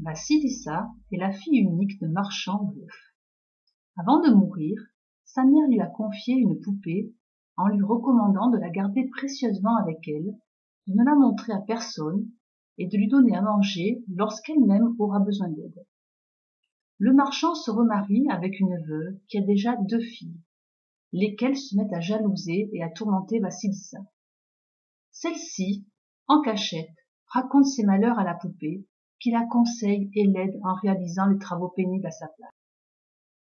Vassilissa est la fille unique de marchands veufs. Avant de mourir, sa mère lui a confié une poupée en lui recommandant de la garder précieusement avec elle, de ne la montrer à personne et de lui donner à manger lorsqu'elle-même aura besoin d'aide. Le marchand se remarie avec une veuve qui a déjà 2 filles, lesquelles se mettent à jalouser et à tourmenter Vassilissa. Celle-ci, en cachette, raconte ses malheurs à la poupée, qui la conseille et l'aide en réalisant les travaux pénibles à sa place.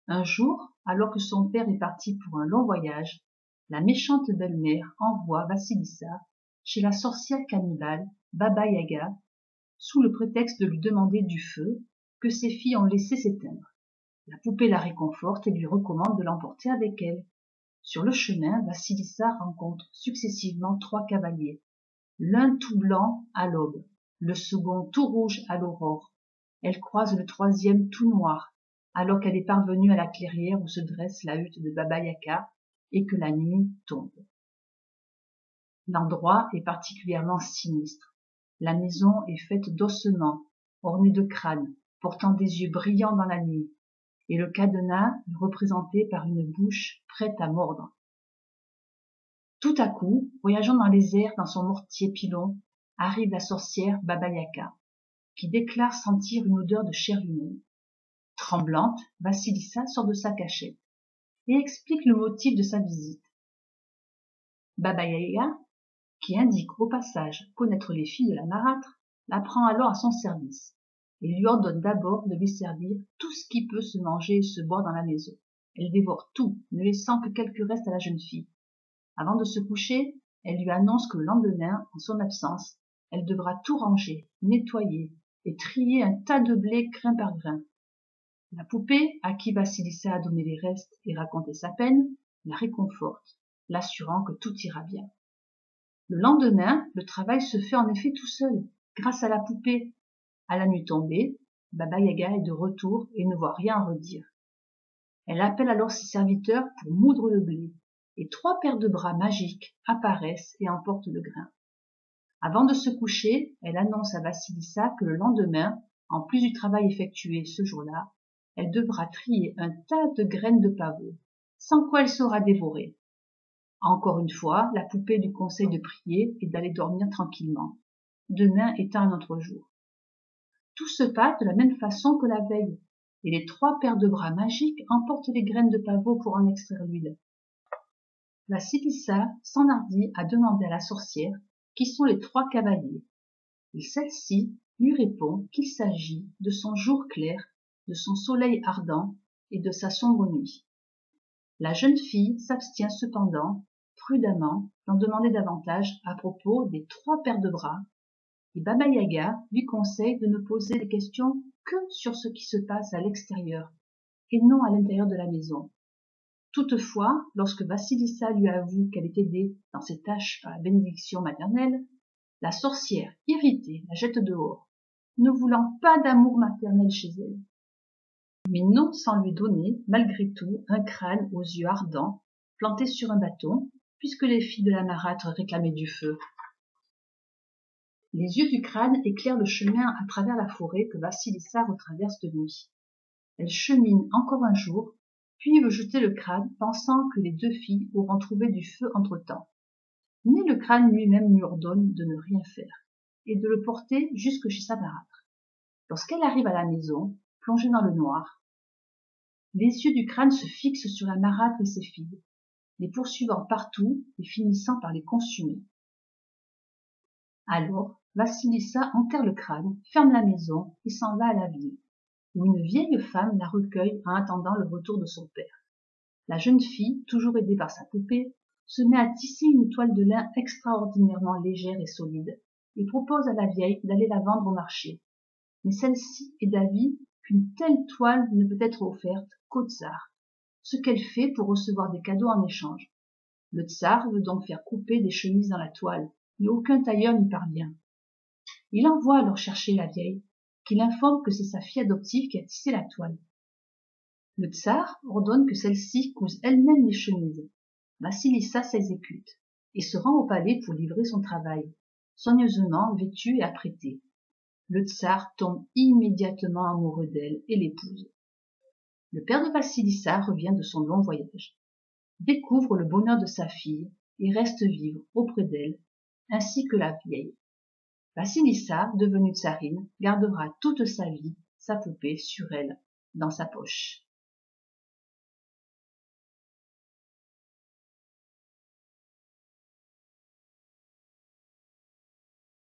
Un jour, alors que son père est parti pour un long voyage, la méchante belle-mère envoie Vassilissa chez la sorcière cannibale Baba Yaga, sous le prétexte de lui demander du feu que ses filles ont laissé s'éteindre. La poupée la réconforte et lui recommande de l'emporter avec elle. Sur le chemin, Vassilissa rencontre successivement 3 cavaliers, l'un tout blanc à l'aube, le second tout rouge à l'aurore. Elle croise le 3e tout noir, alors qu'elle est parvenue à la clairière où se dresse la hutte de Baba Yaga et que la nuit tombe. L'endroit est particulièrement sinistre. La maison est faite d'ossements, ornée de crânes, portant des yeux brillants dans la nuit, et le cadenas est représenté par une bouche prête à mordre. Tout à coup, voyageant dans les airs dans son mortier pilon, arrive la sorcière Baba Yaga, qui déclare sentir une odeur de chair humaine. Tremblante, Vassilissa sort de sa cachette et explique le motif de sa visite. Baba Yaga, qui indique au passage connaître les filles de la marâtre, la prend alors à son service et lui ordonne d'abord de lui servir tout ce qui peut se manger et se boire dans la maison. Elle dévore tout, ne laissant que quelques restes à la jeune fille. Avant de se coucher, elle lui annonce que le lendemain, en son absence, elle devra tout ranger, nettoyer et trier un tas de blé grain par grain. La poupée, à qui Vassilissa a donné les restes et raconté sa peine, la réconforte, l'assurant que tout ira bien. Le lendemain, le travail se fait en effet tout seul, grâce à la poupée. À la nuit tombée, Baba Yaga est de retour et ne voit rien redire. Elle appelle alors ses serviteurs pour moudre le blé, et 3 paires de bras magiques apparaissent et emportent le grain. Avant de se coucher, elle annonce à Vassilissa que le lendemain, en plus du travail effectué ce jour-là, elle devra trier un tas de graines de pavot, sans quoi elle sera dévorée. Encore une fois, la poupée lui conseille de prier et d'aller dormir tranquillement, demain étant un autre jour. Tout se passe de la même façon que la veille, et les 3 paires de bras magiques emportent les graines de pavot pour en extraire l'huile. Vassilissa s'enhardit à demander à la sorcière qui sont les 3 cavaliers, et celle-ci lui répond qu'il s'agit de son jour clair, de son soleil ardent et de sa sombre nuit. La jeune fille s'abstient cependant, prudemment, d'en demander davantage à propos des 3 paires de bras, et Baba Yaga lui conseille de ne poser des questions que sur ce qui se passe à l'extérieur, et non à l'intérieur de la maison. Toutefois, lorsque Vassilissa lui avoue qu'elle est aidée dans ses tâches par la bénédiction maternelle, la sorcière, irritée, la jette dehors, ne voulant pas d'amour maternel chez elle. Mais non sans lui donner, malgré tout, un crâne aux yeux ardents, planté sur un bâton, puisque les filles de la marâtre réclamaient du feu. Les yeux du crâne éclairent le chemin à travers la forêt que Vassilissa retraverse de nuit. Elle chemine encore un jour, puis veut jeter le crâne, pensant que les 2 filles auront trouvé du feu entre-temps. Mais le crâne lui-même lui ordonne de ne rien faire, et de le porter jusque chez sa marâtre. Lorsqu'elle arrive à la maison, plongée dans le noir, les yeux du crâne se fixent sur la marâtre et ses filles, les poursuivant partout et finissant par les consumer. Alors, Vassilissa enterre le crâne, ferme la maison et s'en va à la ville, où une vieille femme la recueille en attendant le retour de son père. La jeune fille, toujours aidée par sa poupée, se met à tisser une toile de lin extraordinairement légère et solide, et propose à la vieille d'aller la vendre au marché. Mais celle-ci est d'avis qu'une telle toile ne peut être offerte qu'au tsar, ce qu'elle fait pour recevoir des cadeaux en échange. Le tsar veut donc faire couper des chemises dans la toile, mais aucun tailleur n'y parvient. Il envoie alors chercher la vieille, qui l'informe que c'est sa fille adoptive qui a tissé la toile. Le tsar ordonne que celle-ci couse elle-même les chemises. Vassilissa s'exécute et se rend au palais pour livrer son travail, soigneusement vêtue et apprêtée. Le tsar tombe immédiatement amoureux d'elle et l'épouse. Le père de Vassilissa revient de son long voyage, découvre le bonheur de sa fille et reste vivre auprès d'elle, ainsi que la vieille. Vassilissa, devenue tsarine, gardera toute sa vie sa poupée sur elle, dans sa poche.